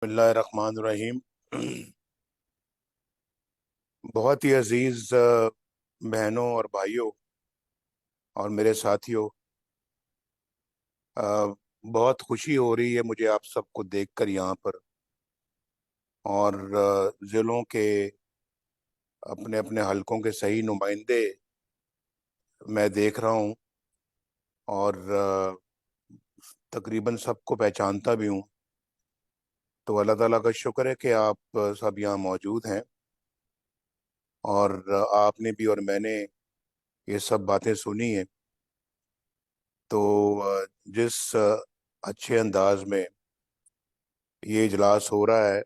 بسم اللہ الرحمن الرحیم۔ بہت ہی عزیز بہنوں اور بھائیوں اور میرے ساتھیوں، بہت خوشی ہو رہی ہے مجھے آپ سب کو دیکھ کر یہاں پر، اور ضلعوں کے اپنے اپنے حلقوں کے صحیح نمائندے میں دیکھ رہا ہوں، اور تقریباً سب کو پہچانتا بھی ہوں۔ تو اللہ تعالیٰ کا شکر ہے کہ آپ سب یہاں موجود ہیں، اور آپ نے بھی اور میں نے یہ سب باتیں سنی ہیں۔ تو جس اچھے انداز میں یہ اجلاس ہو رہا ہے،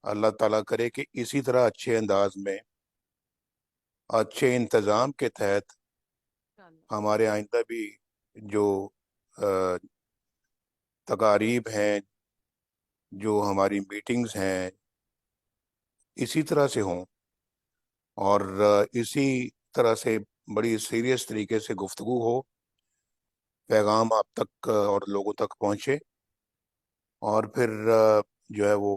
اللہ تعالیٰ کرے کہ اسی طرح اچھے انداز میں، اچھے انتظام کے تحت ہمارے آئندہ بھی جو تقاریب ہیں، جو ہماری میٹنگز ہیں، اسی طرح سے ہوں، اور اسی طرح سے بڑی سیریس طریقے سے گفتگو ہو، پیغام آپ تک اور لوگوں تک پہنچے، اور پھر جو ہے وہ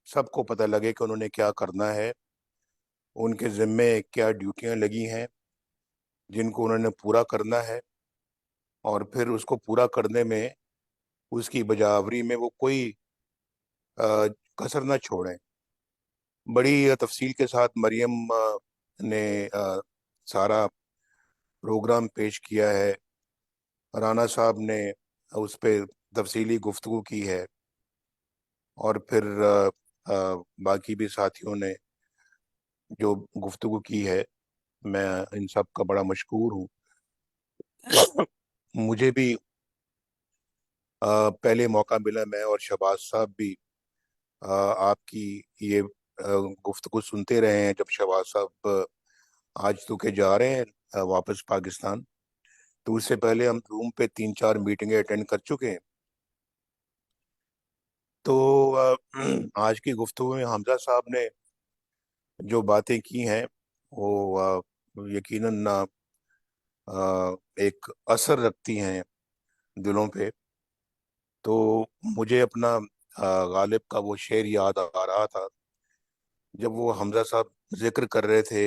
سب کو پتہ لگے کہ انہوں نے کیا کرنا ہے، ان کے ذمے کیا ڈیوٹیاں لگی ہیں جن کو انہوں نے پورا کرنا ہے، اور پھر اس کو پورا کرنے میں، اس کی بجاوری میں وہ کوئی کسر نہ چھوڑیں۔ بڑی تفصیل کے ساتھ مریم نے سارا پروگرام پیش کیا ہے، رانا صاحب نے اس پہ تفصیلی گفتگو کی ہے، اور پھر باقی بھی ساتھیوں نے جو گفتگو کی ہے، میں ان سب کا بڑا مشکور ہوں۔ مجھے بھی پہلے موقع ملا، میں اور شہباز صاحب بھی آپ کی یہ گفتگو سنتے رہے ہیں جب شہباز صاحب آج تو کہ جا رہے ہیں واپس پاکستان، تو اس سے پہلے ہم روم پہ 3-4 میٹنگیں اٹینڈ کر چکے ہیں۔ تو آج کی گفتگو میں حمزہ صاحب نے جو باتیں کی ہیں وہ یقیناً ایک اثر رکھتی ہیں دلوں پہ۔ تو مجھے اپنا غالب کا وہ شعر یاد آ رہا تھا، جب وہ حمزہ صاحب ذکر کر رہے تھے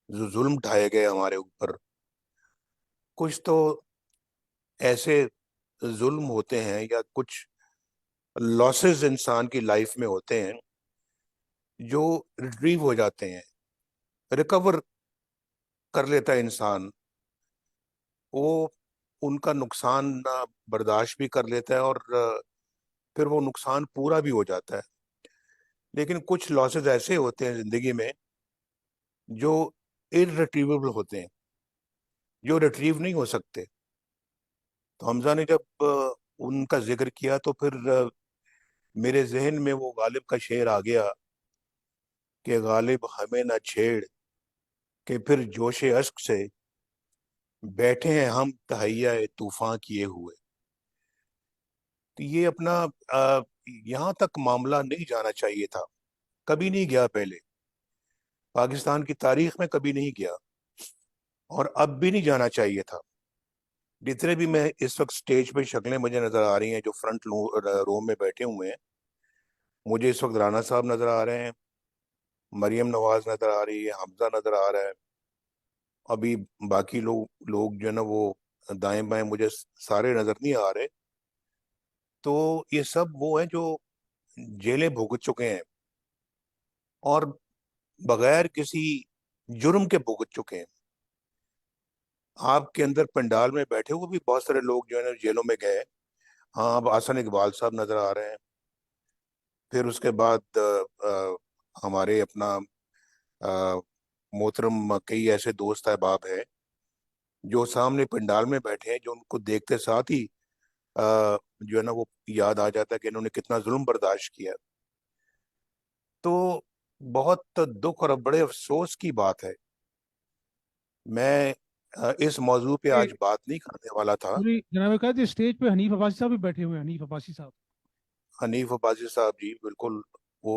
جو ظلم ڈھائے گئے ہمارے اوپر۔ کچھ تو ایسے ظلم ہوتے ہیں یا کچھ لاسز انسان کی لائف میں ہوتے ہیں جو ریٹریو ہو جاتے ہیں، ریکور کر لیتا ہے انسان، وہ ان کا نقصان برداشت بھی کر لیتا ہے، اور پھر وہ نقصان پورا بھی ہو جاتا ہے۔ لیکن کچھ لاسز ایسے ہوتے ہیں زندگی میں جو irretrievable ہوتے ہیں، جو ریٹریو نہیں ہو سکتے۔ تو حمزہ نے جب ان کا ذکر کیا تو پھر میرے ذہن میں وہ غالب کا شعر آ گیا کہ غالب ہمیں نہ چھیڑ، کہ پھر جوش اشک سے بیٹھے ہیں ہم تہیہ طوفان کیے ہوئے۔ تو یہ اپنا یہاں تک معاملہ نہیں جانا چاہیے تھا، کبھی نہیں گیا، پہلے پاکستان کی تاریخ میں کبھی نہیں گیا، اور اب بھی نہیں جانا چاہیے تھا۔ جتنے بھی میں اس وقت سٹیج پہ شکلیں مجھے نظر آ رہی ہیں جو فرنٹ رو میں بیٹھے ہوئے ہیں، مجھے اس وقت رانا صاحب نظر آ رہے ہیں، مریم نواز نظر آ رہی ہے، حمزہ نظر آ رہا ہے، ابھی باقی لوگ جو ہے نا وہ دائیں بائیں مجھے سارے نظر نہیں آ رہے۔ تو یہ سب وہ ہیں جو جیلیں بھگت چکے ہیں، اور بغیر کسی جرم کے بھگت چکے ہیں۔ آپ کے اندر پنڈال میں بیٹھے ہوئے بھی بہت سارے لوگ جو ہے نا جیلوں میں گئے۔ ہاں، اب حسن اقبال صاحب نظر آ رہے ہیں، پھر اس کے بعد ہمارے اپنا محترم کئی ایسے دوست احباب ہیں جو سامنے پنڈال میں بیٹھے ہیں، جو ان کو دیکھتے ساتھ ہی جو ہے نا وہ یاد آ جاتا ہے کہ انہوں نے کتنا ظلم برداشت کیا۔ تو بہت دکھ اور بڑے افسوس کی بات ہے، میں اس موضوع پہ آج بات نہیں کرنے والا تھا۔ پوری جناب قائد اسٹیج پہ حنیف عباسی صاحب بھی بیٹھے ہوئے ہیں، حنیف عباسی صاحب۔ حنیف عباسی صاحب جی بالکل، وہ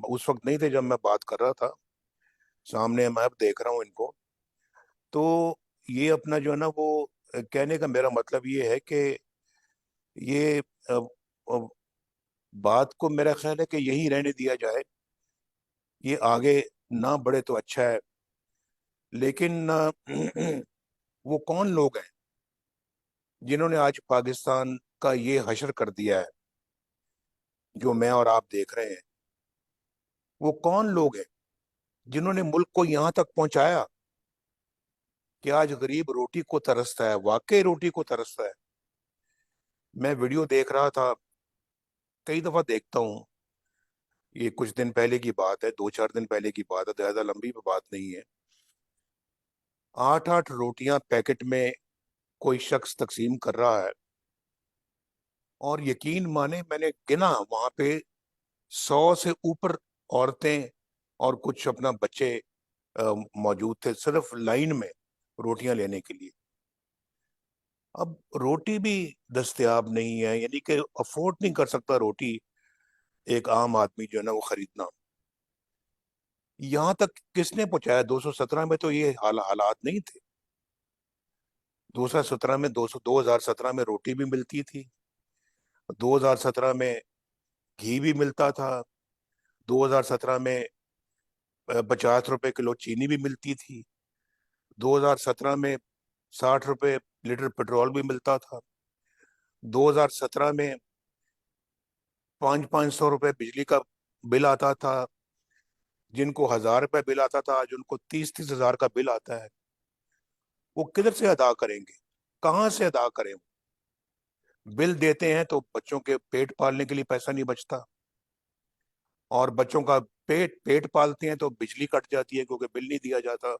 اس وقت نہیں تھے جب میں بات کر رہا تھا، سامنے میں اب دیکھ رہا ہوں ان کو۔ تو یہ اپنا جو ہے نا وہ کہنے کا میرا مطلب یہ ہے کہ یہ بات کو میرا خیال ہے کہ یہی رہنے دیا جائے، یہ آگے نہ بڑھے تو اچھا ہے. لیکن وہ کون لوگ ہیں جنہوں نے آج پاکستان کا یہ حشر کر دیا ہے جو میں اور آپ دیکھ رہے ہیں؟ وہ کون لوگ ہیں جنہوں نے ملک کو یہاں تک پہنچایا کہ آج غریب روٹی کو ترستا ہے، واقعی روٹی کو ترستا ہے. میں ویڈیو دیکھ رہا تھا، کئی دفعہ دیکھتا ہوں، یہ کچھ دن پہلے کی بات ہے، 2-4 دن پہلے کی بات ہے، زیادہ لمبی بات نہیں ہے. 8-8 روٹیاں پیکٹ میں کوئی شخص تقسیم کر رہا ہے، اور یقین مانے میں نے گنا وہاں پہ 100 سے اوپر عورتیں اور کچھ اپنا بچے موجود تھے صرف لائن میں روٹیاں لینے کے لیے. اب روٹی بھی دستیاب نہیں ہے، یعنی کہ افورڈ نہیں کر سکتا روٹی ایک عام آدمی جو ہے نا وہ خریدنا. یہاں تک کس نے پہنچایا؟ 217 میں تو یہ حالات نہیں تھے. 2017 میں 2017 میں روٹی بھی ملتی تھی، 2017 میں گھی بھی ملتا تھا، 2017 میں 50 روپے کلو چینی بھی ملتی تھی، 2017 میں 60 روپے لیٹر پیٹرول بھی ملتا تھا، 2017 میں 500 روپے بجلی کا بل آتا تھا. جن کو 1000 روپے بل آتا تھا آج ان کو 30-30 ہزار کا بل آتا ہے. وہ کدھر سے ادا کریں گے؟ کہاں سے ادا کریں؟ بل دیتے ہیں تو بچوں کے پیٹ پالنے کے لیے پیسہ نہیں بچتا، اور بچوں کا پیٹ پالتے ہیں تو بجلی کٹ جاتی ہے کیونکہ بل نہیں دیا جاتا.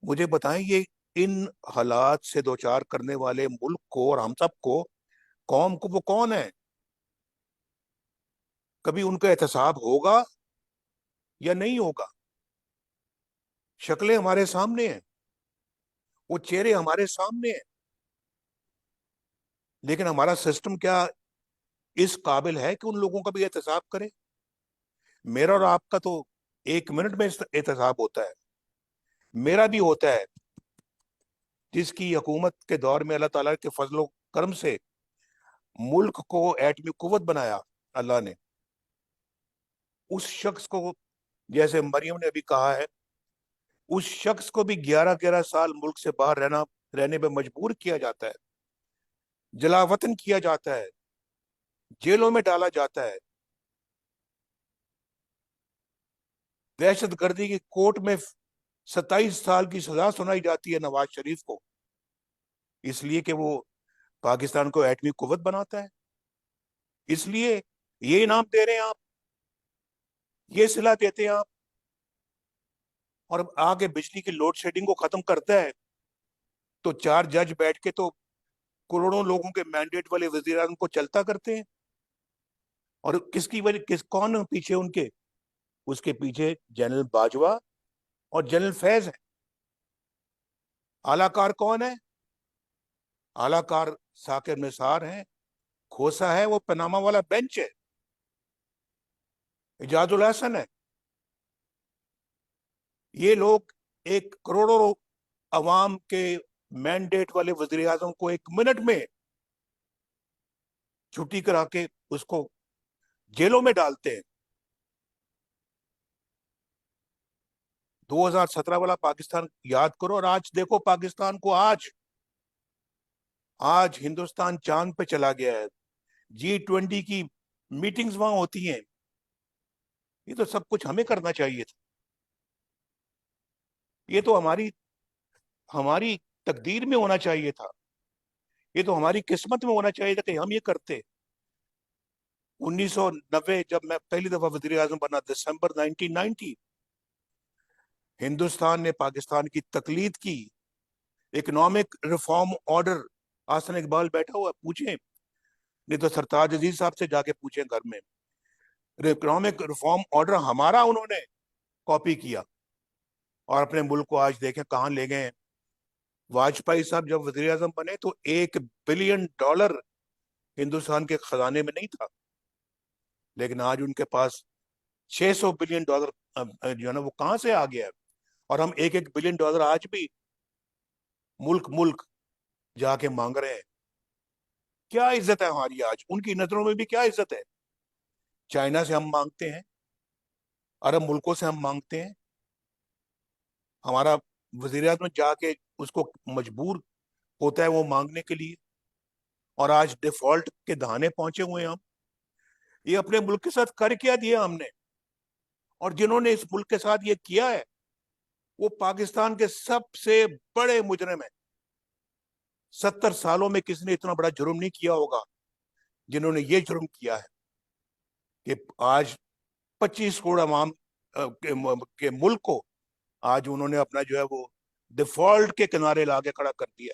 مجھے بتائیں، یہ ان حالات سے دوچار کرنے والے ملک کو اور ہم سب کو، قوم کو، وہ کون ہے؟ کبھی ان کا احتساب ہوگا یا نہیں ہوگا؟ شکلیں ہمارے سامنے ہیں، وہ چہرے ہمارے سامنے ہیں، لیکن ہمارا سسٹم کیا اس قابل ہے کہ ان لوگوں کا بھی احتساب کرے؟ میرا اور آپ کا تو 1 منٹ میں احتساب ہوتا ہے. میرا بھی ہوتا ہے، جس کی حکومت کے دور میں اللہ تعالیٰ کے فضل و کرم سے ملک کو ایٹمی قوت بنایا اللہ نے. اس شخص کو، جیسے مریم نے ابھی کہا ہے، اس شخص کو بھی 11-11 سال ملک سے باہر رہنے پہ مجبور کیا جاتا ہے، جلا وطن کیا جاتا ہے، جیلوں میں ڈالا جاتا ہے، دہشت گردی کی کورٹ میں 27 سال کی سزا سنائی جاتی ہے نواز شریف کو، اس لیے کہ وہ پاکستان کو ایٹمی قوت بناتا ہے. اس لیے یہ انعام دے رہے ہیں آپ، یہ صلاح دیتے ہیں آپ، اور آگے بجلی کی لوڈ شیڈنگ کو ختم کرتا ہے تو 4 جج بیٹھ کے تو کروڑوں لوگوں کے مینڈیٹ والے وزیر اعظم کو چلتا کرتے ہیں. اور کس کی وجہ، کون پیچھے ان کے؟ اس کے پیچھے جنرل باجوہ اور جنرل فیض ہے. اعلی کار کون ہے؟ اعلی کار ثاقب نثار ہیں، کھوسا ہے، وہ پناما والا بینچ ہے، اجاز الحسن ہے. یہ لوگ ایک کروڑوں عوام کے مینڈیٹ والے وزیر اعظم کو 1 منٹ میں چھٹی کرا کے اس کو جیلوں میں ڈالتے ہیں. 2017 والا پاکستان یاد کرو، اور آج دیکھو پاکستان کو. آج ہندوستان چاند پہ چلا گیا ہے. G20 کی میٹنگز وہاں ہوتی ہیں. یہ تو سب کچھ ہمیں کرنا چاہیے تھا. یہ تو ہماری تقدیر میں ہونا چاہیے تھا، یہ تو ہماری قسمت میں ہونا چاہیے تھا کہ ہم یہ کرتے. 1990 جب میں پہلی دفعہ وزیر اعظم بنا، دسمبر 1990، ہندوستان نے پاکستان کی تقلید کی. اکنامک ریفارم آرڈر، آسن اقبال بیٹھا ہوا، پوچھیں، نہیں تو سرتاج عزیز صاحب سے جا کے پوچھیں گھر میں. اکنامک ریفارم آرڈر ہمارا انہوں نے کاپی کیا، اور اپنے ملک کو آج دیکھیں کہاں لے گئے ہیں. واجپئی صاحب جب وزیر اعظم بنے تو $1 بلین ہندوستان کے خزانے میں نہیں تھا، لیکن آج ان کے پاس $600 بلین جو ہے نا وہ کہاں سے آ گیا ہے. اور ہم $1 بلین آج بھی ملک جا کے مانگ رہے ہیں. کیا عزت ہے ہماری آج ان کی نظروں میں بھی؟ کیا عزت ہے؟ چائنا سے ہم مانگتے ہیں، عرب ملکوں سے ہم مانگتے ہیں، ہمارا وزیر اعظم جا کے اس کو مجبور ہوتا ہے وہ مانگنے کے لیے، اور آج ڈیفالٹ کے دہانے پہنچے ہوئے ہیں ہم۔ یہ اپنے ملک کے ساتھ کر کیا دیا ہم نے؟ اور جنہوں نے اس ملک کے ساتھ یہ کیا ہے وہ پاکستان کے سب سے بڑے مجرم ہیں۔ 70 سالوں میں کسی نے اتنا بڑا جرم نہیں کیا ہوگا جنہوں نے یہ جرم کیا ہے کہ آج 25 کروڑ عوام کے ملک کو آج انہوں نے اپنا جو ہے وہ ڈیفالٹ کے کنارے لا کے کھڑا کر دیا۔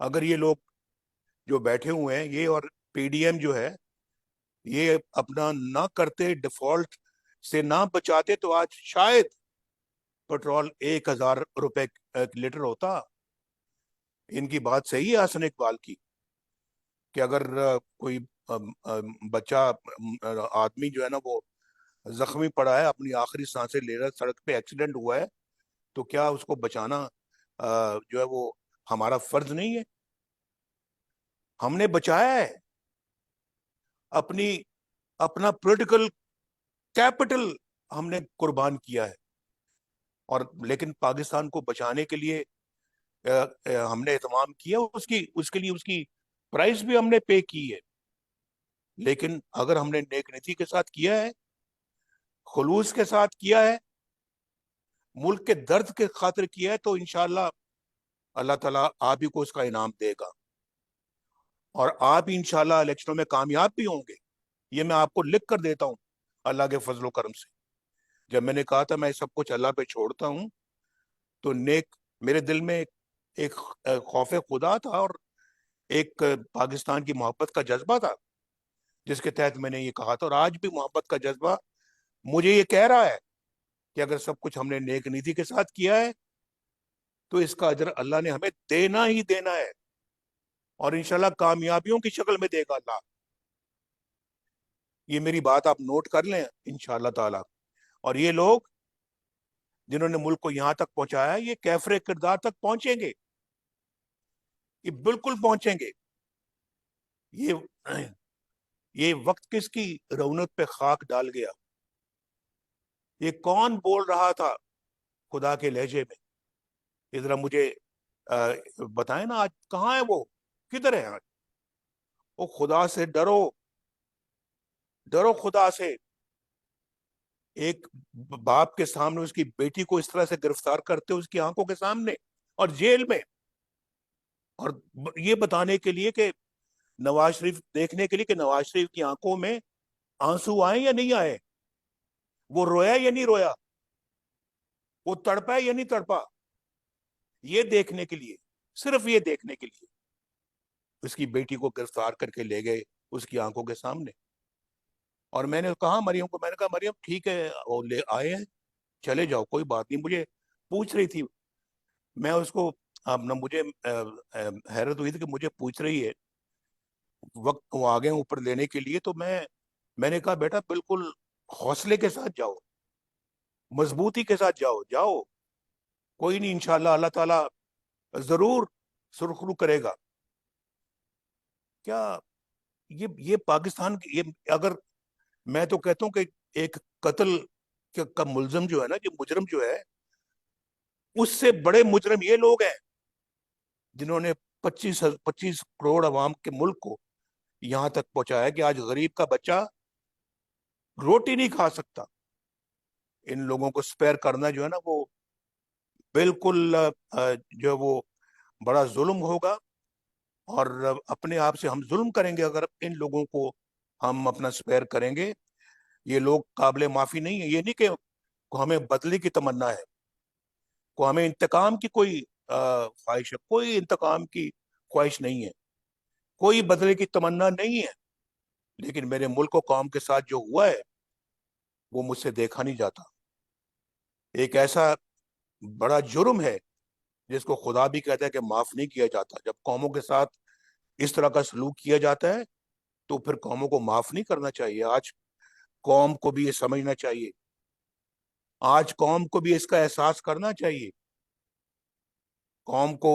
اگر یہ لوگ جو بیٹھے ہوئے ہیں یہ اور پی ڈی ایم جو ہے یہ اپنا نہ کرتے، ڈیفالٹ سے نہ بچاتے، تو آج شاید پٹرول 1,000 روپے لیٹر ہوتا۔ ان کی بات صحیح ہے حسن اقبال کی کہ اگر کوئی بچہ آدمی جو ہے نا وہ زخمی پڑا ہے، اپنی آخری سانسیں لے رہا ہے، سڑک پہ ایکسیڈنٹ ہوا ہے، تو کیا اس کو بچانا جو ہے وہ ہمارا فرض نہیں ہے؟ ہم نے بچایا ہے، اپنا پولیٹیکل کیپٹل ہم نے قربان کیا ہے، اور لیکن پاکستان کو بچانے کے لیے ہم نے اہتمام کیا، اس کے لیے اس کی پرائز بھی ہم نے پے کی ہے۔ لیکن اگر ہم نے نیک نیتی کے ساتھ کیا ہے، خلوص کے ساتھ کیا ہے، ملک کے درد کے خاطر کیا ہے، تو انشاءاللہ اللہ تعالیٰ آپ ہی کو اس کا انعام دے گا، اور آپ انشاءاللہ الیکشنوں میں کامیاب بھی ہوں گے۔ یہ میں آپ کو لکھ کر دیتا ہوں اللہ کے فضل و کرم سے۔ جب میں نے کہا تھا میں سب کچھ اللہ پہ چھوڑتا ہوں، تو میرے دل میں ایک خوف خدا تھا اور ایک پاکستان کی محبت کا جذبہ تھا، جس کے تحت میں نے یہ کہا تھا، اور آج بھی محبت کا جذبہ مجھے یہ کہہ رہا ہے کہ اگر سب کچھ ہم نے نیک نیتی کے ساتھ کیا ہے تو اس کا اجر اللہ نے ہمیں دینا ہی دینا ہے، اور انشاءاللہ کامیابیوں کی شکل میں دے گا اللہ۔ یہ میری بات آپ نوٹ کر لیں انشاءاللہ تعالی۔ اور یہ لوگ جنہوں نے ملک کو یہاں تک پہنچایا، یہ کیفر کردار تک پہنچیں گے، یہ بالکل پہنچیں گے۔ یہ وقت کس کی رونق پہ خاک ڈال گیا؟ یہ کون بول رہا تھا خدا کے لہجے میں؟ یہ ذرا مجھے بتائیں نا، آج کہاں ہے وہ؟ کدھر ہے آج؟ وہ خدا سے ڈرو، ڈرو خدا سے۔ ایک باپ کے سامنے اس کی بیٹی کو اس طرح سے گرفتار کرتے اس کی آنکھوں کے سامنے اور جیل میں، اور یہ بتانے کے لیے کہ نواز شریف، دیکھنے کے لیے کہ نواز شریف کی آنکھوں میں آنسو آئے یا نہیں آئے، وہ رویا یا نہیں رویا، وہ تڑپا یا نہیں تڑپا، یہ دیکھنے کے لیے، صرف یہ دیکھنے کے لیے اس کی بیٹی کو گرفتار کر کے لے گئے اس کی آنکھوں کے سامنے۔ اور میں نے کہا مریم کو، میں نے کہا مریم ٹھیک ہے وہ لے آئے ہیں، چلے جاؤ، کوئی بات نہیں۔ مجھے پوچھ رہی تھی، میں اس کو مجھے حیرت ہوئی تھی کہ مجھے پوچھ رہی ہے وقت وہ آگے اوپر لینے کے لیے، تو میں نے کہا بیٹا بالکل حوصلے کے ساتھ جاؤ، مضبوطی کے ساتھ جاؤ، جاؤ، کوئی نہیں، انشاءاللہ اللہ تعالیٰ ضرور سرخرو کرے گا۔ کیا یہ پاکستان کی، یہ اگر میں تو کہتا ہوں کہ ایک قتل کا ملزم جو ہے نا، جو مجرم جو ہے، اس سے بڑے مجرم یہ لوگ ہیں جنہوں نے 25 کروڑ عوام کے ملک کو یہاں تک پہنچایا کہ آج غریب کا بچہ روٹی نہیں کھا سکتا۔ ان لوگوں کو سپیر کرنا جو ہے نا وہ بالکل جو ہے وہ بڑا ظلم ہوگا، اور اپنے آپ سے ہم ظلم کریں گے اگر ان لوگوں کو ہم اپنا سپیر کریں گے۔ یہ لوگ قابل معافی نہیں ہے، یہ نہیں کہ ہمیں بدلے کی تمنا ہے، کو ہمیں انتقام کی کوئی خواہش ہے، کوئی انتقام کی خواہش نہیں ہے، کوئی بدلے کی تمنا نہیں ہے، لیکن میرے ملک و قوم کے ساتھ جو ہوا ہے وہ مجھ سے دیکھا نہیں جاتا۔ ایک ایسا بڑا جرم ہے جس کو خدا بھی کہتا ہے کہ معاف نہیں کیا جاتا۔ جب قوموں کے ساتھ اس طرح کا سلوک کیا جاتا ہے تو پھر قوموں کو معاف نہیں کرنا چاہیے۔ آج قوم کو بھی یہ سمجھنا چاہیے، آج قوم کو بھی اس کا احساس کرنا چاہیے، قوم کو